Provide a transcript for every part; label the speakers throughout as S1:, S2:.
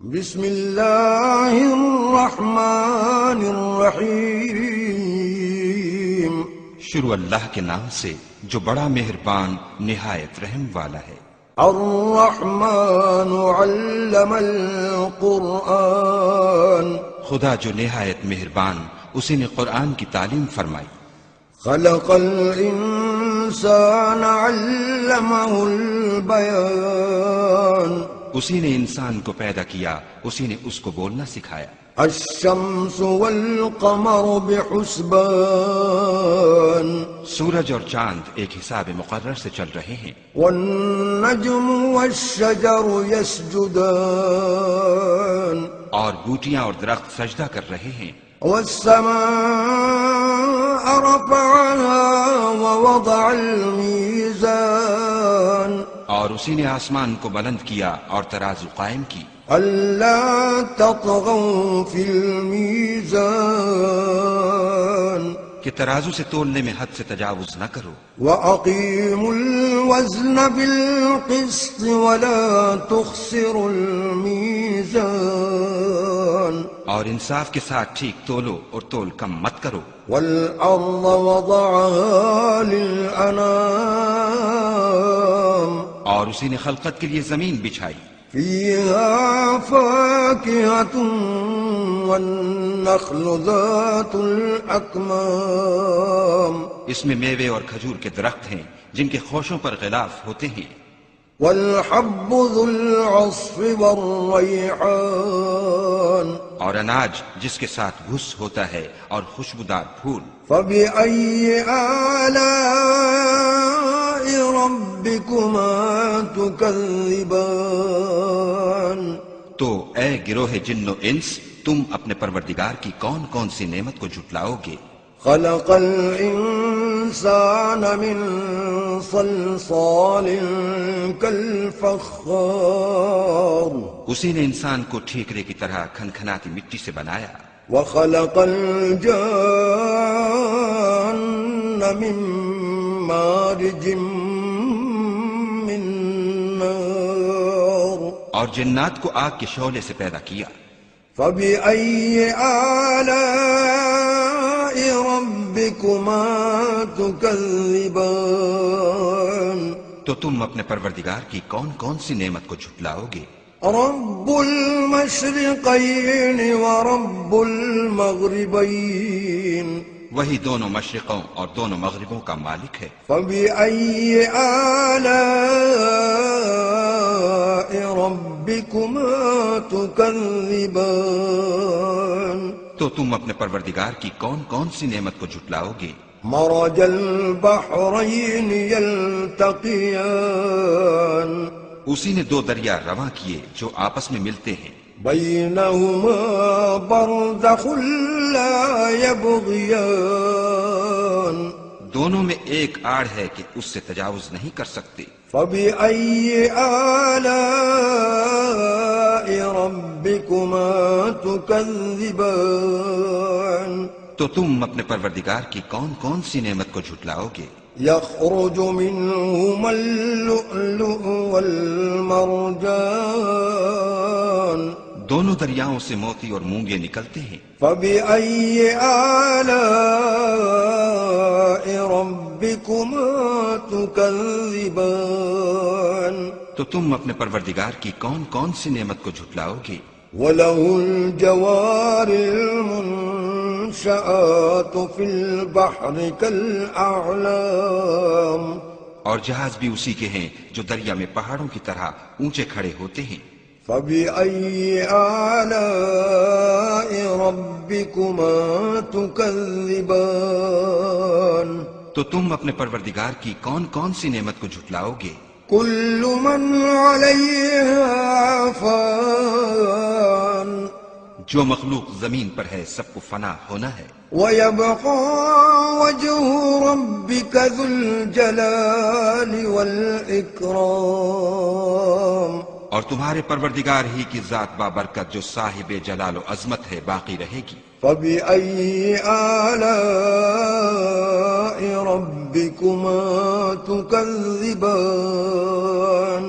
S1: بسم اللہ الرحمن الرحیم۔
S2: شروع اللہ کے نام سے جو بڑا مہربان نہایت رحم والا ہے۔
S1: الرحمن علم القرآن،
S2: خدا جو نہایت مہربان اسی نے قرآن کی تعلیم فرمائی۔
S1: خلق الانسان علمہ البیان،
S2: اسی نے انسان کو پیدا کیا، اسی نے اس کو بولنا سکھایا۔
S1: الشمس والقمر بحسبان،
S2: سورج اور چاند ایک حساب مقرر سے چل رہے ہیں۔
S1: والنجم والشجر يسجدان،
S2: اور بوٹیاں اور درخت سجدہ کر رہے ہیں۔
S1: والسماء رفعها ووضع الميزان،
S2: اور اسی نے آسمان کو بلند کیا اور ترازو قائم کی۔
S1: ألا تطغوا في الميزان،
S2: کہ ترازو سے تولنے میں حد سے تجاوز نہ کرو۔
S1: وأقيموا الوزن بالقسط ولا تخسروا الميزان،
S2: اور انصاف کے ساتھ ٹھیک تولو اور تول کم مت کرو۔
S1: والأرض وضعها للأنام،
S2: اور اسی نے خلقت کے لیے زمین بچھائی۔
S1: فيها فاكهة والنخل ذات الأكمام،
S2: اس میں میوے اور کھجور کے درخت ہیں جن کے خوشوں پر غلاف ہوتے ہیں۔
S1: والحب ذو العصف والريحان،
S2: اور اناج جس کے ساتھ گھس ہوتا ہے اور خوشبودار پھول۔
S1: فبأي آلاء ربكما تكذبان،
S2: تو اے گروہ جن و انس، تم اپنے پروردگار کی کون کون سی نعمت کو جھٹلاؤ گے؟
S1: خلق الإنسان من صلصال كالفخار،
S2: اسی نے انسان کو ٹھیکرے کی طرح کھنکھناتی مٹی سے بنایا۔
S1: وخلق الجان من مارج من نار،
S2: اور جنات کو آگ کے شعلے سے پیدا کیا۔
S1: فبأي آلاء ربكما تكذبان،
S2: تو تم اپنے پروردگار کی کون کون سی نعمت کو جھٹلاؤ گے؟
S1: رب المشرقين ورب المغربين،
S2: وہی دونوں مشرقوں اور دونوں مغربوں کا مالک ہے۔
S1: فبأي آلاء ربكما تكذبان،
S2: تو تم اپنے پروردگار کی کون کون سی نعمت کو جھٹلاؤ گے؟
S1: مرج البحرين يلتقيان،
S2: اسی نے دو دریا رواں کیے جو آپس میں ملتے ہیں۔
S1: بينهما برزخ لا يبغيان،
S2: دونوں میں ایک آڑ ہے کہ اس سے تجاوز نہیں کر سکتے۔
S1: فبأي آلاء ربكما تكذبان،
S2: تو تم اپنے پروردگار کی کون کون سی نعمت کو جھٹلاؤ گے؟
S1: يخرج منهما اللؤلؤ والمرجان،
S2: دونوں دریاؤں سے موتی اور مونگے نکلتے ہیں۔
S1: فبأي آلاء ربكما تكذبان،
S2: تو تم اپنے پروردگار کی کون کون سی نعمت کو جھٹلاؤ گے؟
S1: وله الجوار المنشآت في البحر كالأعلام،
S2: اور جہاز بھی اسی کے ہیں جو دریا میں پہاڑوں کی طرح اونچے کھڑے ہوتے ہیں۔
S1: فبأي آلاء ربكما تكذبان،
S2: تو تم اپنے پروردگار کی کون کون سی نعمت کو جھٹلاؤ گے؟
S1: كل من عليها فان،
S2: جو مخلوق زمین پر ہے سب کو فنا ہونا ہے۔
S1: ويبقى وجه ربك ذو الجلال والإكرام،
S2: اور تمہارے پروردگار ہی کی ذات بابرکت جو صاحب جلال و عظمت ہے باقی رہے گی۔
S1: فبأي آلاء ربكما تكذبان،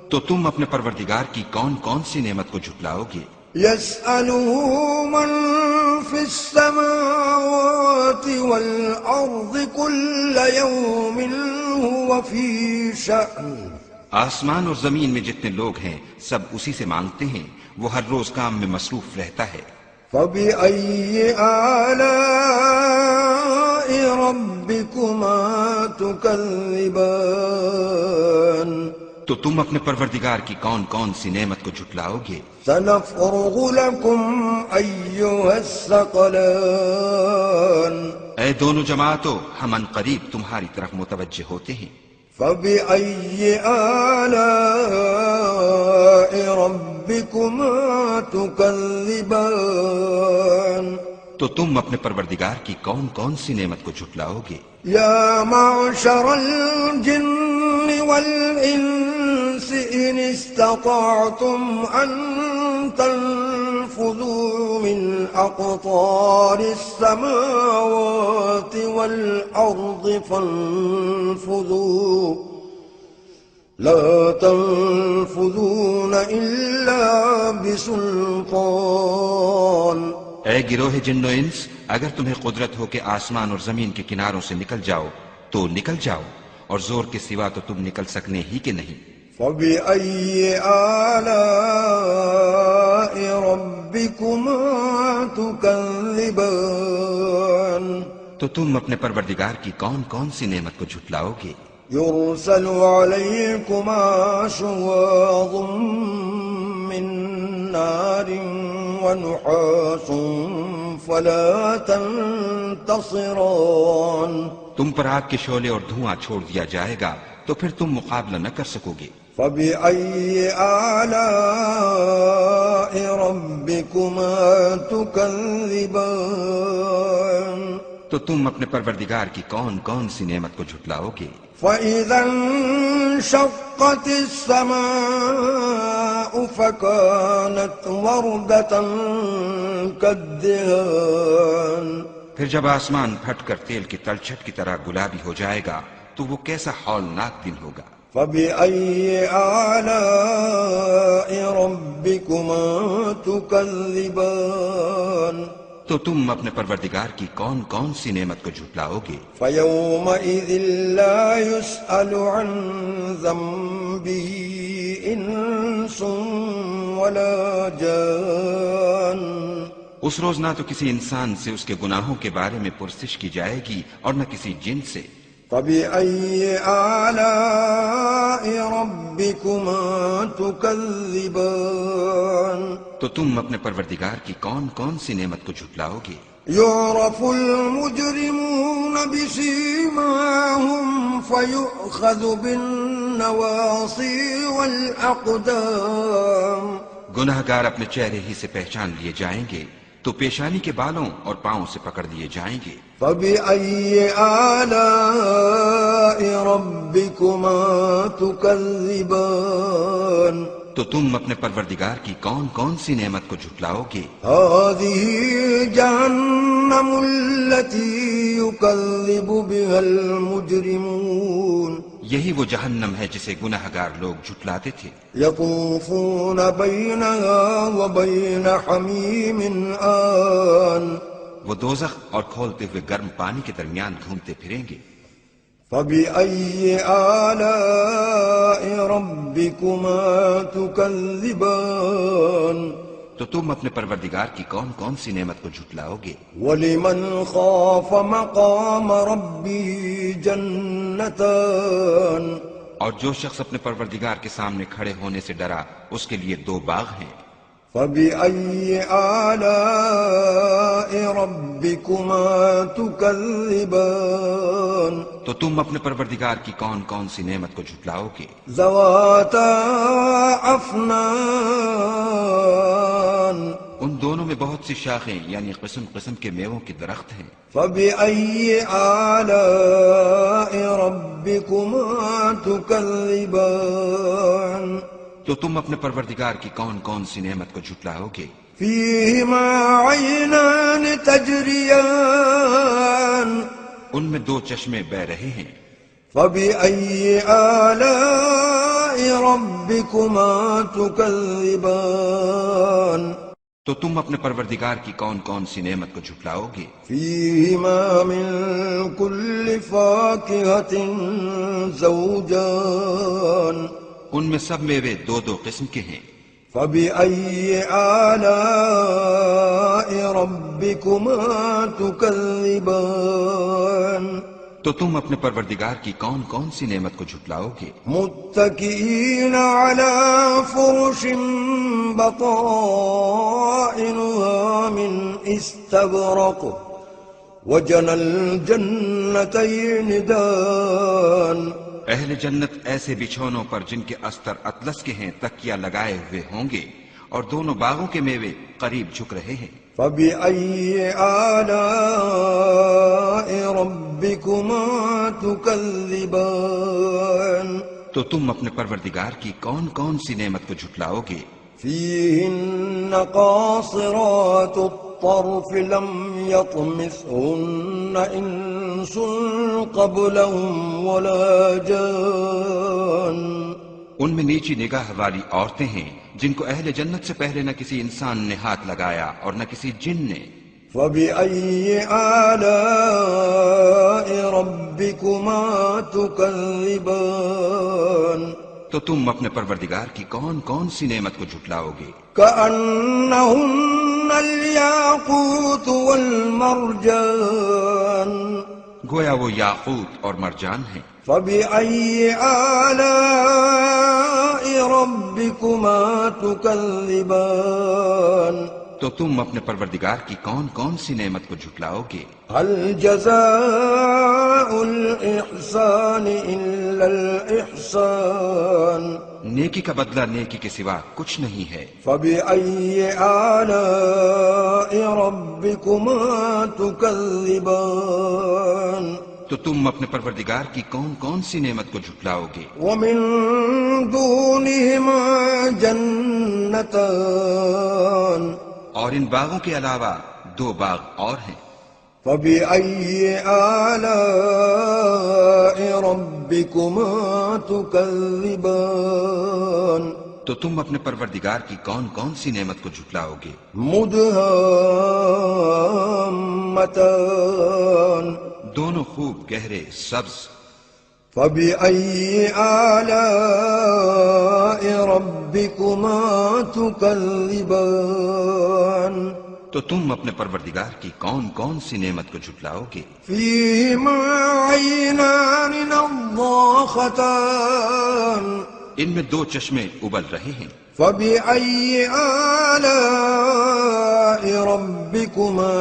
S2: تو تم اپنے پروردگار کی کون کون سی نعمت کو جھٹلاؤ گے؟
S1: يسأله من في السماوات والأرض كل يوم هو في شأن
S2: آسمان اور زمین میں جتنے لوگ ہیں سب اسی سے مانگتے ہیں، وہ ہر روز کام میں مصروف رہتا ہے۔
S1: فبأي آلاء ربكما تكذبان
S2: تو تم اپنے پروردگار کی کون کون سی نعمت کو جھٹلاؤ گے؟
S1: سنفرغ لكم أيها الثقلان
S2: اے دونوں جماعتوں، ہم ان قریب تمہاری طرف متوجہ ہوتے ہیں۔
S1: فبأي آلاء ربكما تكذبان
S2: تو تم اپنے پروردگار کی کون کون سی نعمت کو جھٹلاؤ گے؟
S1: يا معشر الجن والإنس إن استطعتم أن تنفذوا من أقطار السماوات والأرض فانفذوا لا تنفذون إلا بسلطان
S2: اے گروہ جن و انس، اگر تمہیں قدرت ہو کہ آسمان اور زمین کے کناروں سے نکل جاؤ تو نکل جاؤ، اور زور کے سوا تو تم نکل سکنے ہی کہ نہیں۔
S1: فبأي آلاء ربكما تكذبان
S2: تو تم اپنے پروردگار کی کون کون سی نعمت کو جھٹلاؤ گے؟
S1: يرسل عليكما شواظ من نار ونحاس فلا تنتصران
S2: تم پر آگ کے شعلے اور دھواں چھوڑ دیا جائے گا تو پھر تم مقابلہ نہ کر سکو گے۔
S1: فبأي آلاء ربكما تكذبان
S2: تو تم اپنے پروردگار کی کون کون سی نعمت کو جھٹلاؤ گے؟
S1: فإذا انشقت السماء فكانت وردة كالدهان
S2: پھر جب آسمان پھٹ کر تیل کی تلچھٹ کی طرح گلابی ہو جائے گا تو وہ کیسا ہولناک دن ہوگا۔
S1: فبأي آلاء ربكما تكذبان
S2: تو تم اپنے پروردگار کی کون کون سی نعمت کو جھٹلاؤ گے؟
S1: فيومئذ لا يسأل عن ذنبه إنس ولا جان
S2: اس روز نہ تو کسی انسان سے اس کے گناہوں کے بارے میں پرسش کی جائے گی اور نہ کسی جن سے۔
S1: فبأي آلاء ربكما تكذبان
S2: تو تم اپنے پروردگار کی کون کون سی نعمت کو جھٹلاؤ گے؟
S1: يعرف المجرمون بسيماهم فيؤخذ بالنواصي والأقدام
S2: گناہ گار اپنے چہرے ہی سے پہچان لیے جائیں گے تو پیشانی کے بالوں اور پاؤں سے پکڑ لیے جائیں گے۔
S1: فبأي آلاء ربكما تكذبان
S2: تو تم اپنے پروردگار کی کون کون سی نعمت کو جھٹلاؤ گے؟
S1: هذه جهنم التي يكذب بها المجرمون
S2: یہی وہ جہنم ہے جسے گناہ گار لوگ جھٹلاتے تھے۔
S1: يطوفون بينها وبين حميم آن
S2: وہ دوزخ اور کھولتے ہوئے گرم پانی کے درمیان گھومتے پھریں گے۔
S1: فبأي آلاء ربكما تكذبان
S2: تو تم اپنے پروردگار کی کون کون سی نعمت کو جھٹلاؤ گے؟
S1: ولمن خاف مقام ربه جنتان
S2: اور جو شخص اپنے پروردگار کے سامنے کھڑے ہونے سے ڈرا اس کے لیے دو باغ ہیں۔
S1: فبأي آلاء ربكما تكذبان
S2: تو تم اپنے پروردگار کی کون کون سی نعمت کو جھٹلاؤ گے؟
S1: ذواتا افنان
S2: ان دونوں میں بہت سی شاخیں یعنی قسم قسم کے میووں کے درخت ہیں۔
S1: فبأي آلاء ربكما تكذبان
S2: تو تم اپنے پروردگار کی کون کون سی نعمت کو جھٹلاؤ گے؟
S1: فيهما عينان تجريان
S2: ان میں دو چشمے بہ رہے ہیں۔
S1: فبأي آلاء ربكما تكذبان
S2: تو تم اپنے پروردگار کی کون کون سی نعمت کو جھٹلاؤ گے؟
S1: فيهما من كل فاكهة زوجان
S2: ان میں سب میوے دو دو قسم کے ہیں۔
S1: فبأي آلاء ربكما تكذبان
S2: تو تم اپنے پروردگار کی کون کون سی نعمت کو جھٹلاؤ گے؟
S1: متكئين على فرش بطائنها من استبرق وجنى الجنتين دان
S2: اہل جنت ایسے بچھونوں پر جن کے استر اطلس کے ہیں تکیہ لگائے ہوئے ہوں گے، اور دونوں باغوں کے میوے قریب جھک رہے ہیں۔
S1: فبأي آلاء ربكما تكذبان
S2: تو تم اپنے پروردگار کی کون کون سی نعمت کو جھٹلاؤ گے؟
S1: فيهن قاصرات الطرف لم يطمثهن إنس قبلهم ولا جان
S2: ان میں نیچی نگاہ والی عورتیں ہیں جن کو اہل جنت سے پہلے نہ کسی انسان نے ہاتھ لگایا اور نہ کسی جن نے۔
S1: فبأي آلاء ربكما تكذبان
S2: تو تم اپنے پروردگار کی کون کون سی نعمت کو جھٹلاؤ گے؟
S1: كأنهن الياقوت والمرجان
S2: گویا وہ یاقوت اور مرجان ہیں۔
S1: فبأي آلاء ربكما تكذبان
S2: تو تم اپنے پروردگار کی کون کون سی نعمت کو جھٹلاؤ گے؟
S1: هل جزاء الإحسان إلا الإحسان
S2: نیکی کا بدلہ نیکی کے سوا کچھ نہیں ہے۔
S1: فبأي آلاء ربكما تكذبان
S2: تو تم اپنے پروردگار کی کون کون سی نعمت کو جھٹلاؤ گے؟
S1: ومن دونهما جنتان
S2: اور ان باغوں کے علاوہ دو باغ اور ہیں۔
S1: فبأي آلاء ربكما تكذبان
S2: تو تم اپنے پروردگار کی کون کون سی نعمت کو جھٹلاؤ گے؟
S1: مدهامتان
S2: دونوں خوب گہرے سبز۔
S1: فبأي آلاء ربكما تكذبان
S2: تو تم اپنے پروردگار کی کون کون سی نعمت کو جھٹلاؤ گے؟
S1: فيهما عينان نضاختان
S2: ان میں دو چشمے ابل رہے ہیں۔
S1: فبأي آلاء ربكما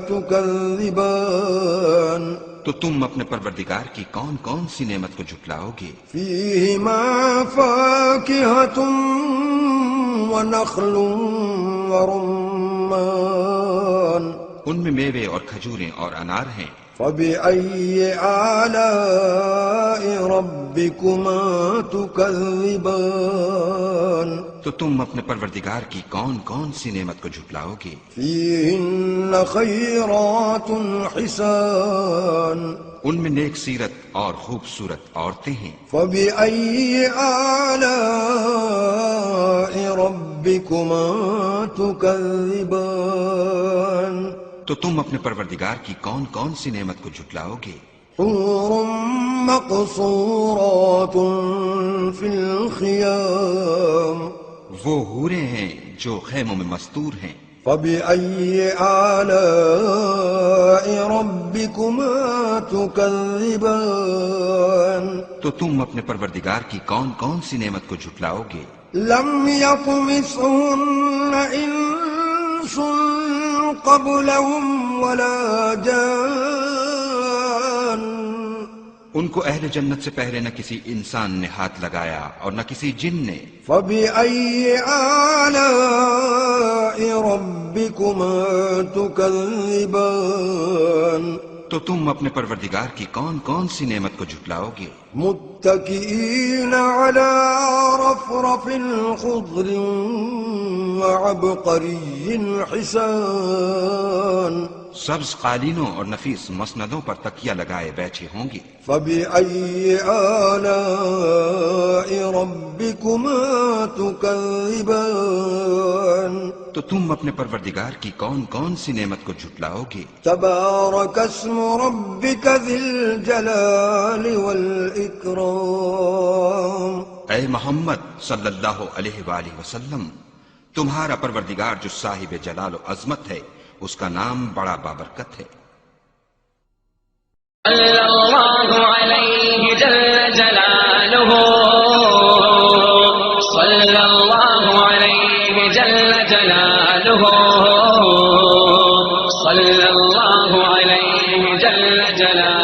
S1: تكذبان
S2: تو تم اپنے پروردگار کی کون کون سی نعمت کو جھٹلاؤ گے؟
S1: فيهما فاكهة ونخل ورمان
S2: ان میں میوے اور کھجوریں اور انار ہیں۔
S1: فبأي آلاء ربكما تكذبان
S2: تو تم اپنے پروردگار کی کون کون سی نعمت کو جھٹلاؤ گے؟
S1: فيهن خيرات حسان
S2: ان میں نیک سیرت اور خوبصورت عورتیں ہیں۔
S1: فبأي آلاء ربكما تكذبان
S2: تو تم اپنے پروردگار کی کون کون سی نعمت کو جھٹلاؤ گے؟
S1: حور مقصورات في الخيام
S2: وہ حوریں ہیں جو خیموں میں مستور ہیں۔
S1: فبأي آلاء ربكما تكذبان
S2: تو تم اپنے پروردگار کی کون کون سی نعمت کو جھٹلاؤ گے؟
S1: لم يطمثهن إنس قبلهم ولا جان
S2: ان کو اہل جنت سے پہلے نہ کسی انسان نے ہاتھ لگایا اور نہ کسی جن نے۔
S1: فبأي آلاء ربكما تكذبان
S2: تو تم اپنے پروردگار کی کون کون سی نعمت کو جھٹلاؤ گے؟
S1: متكئين على رفرف خضر وعبقري حسان
S2: سبز قالینوں اور نفیس مسندوں پر تکیہ لگائے بیٹھے ہوں گے۔
S1: فبأي آلاء ربكما تكذبان
S2: تو تم اپنے پروردگار کی کون کون سی نعمت کو جھٹلاؤ گے؟
S1: تبارك اسم ربك ذي الجلال والإكرام
S2: اے محمد صلی اللہ علیہ وآلہ وسلم، تمہارا پروردگار جو صاحب جلال و عظمت ہے، اس کا نام بڑا بابرکت ہے۔
S3: صلی اللہ علیہ جل جلالہ، صلی اللہ علیہ جل جلالہ، صلی اللہ علیہ جل جلالہ۔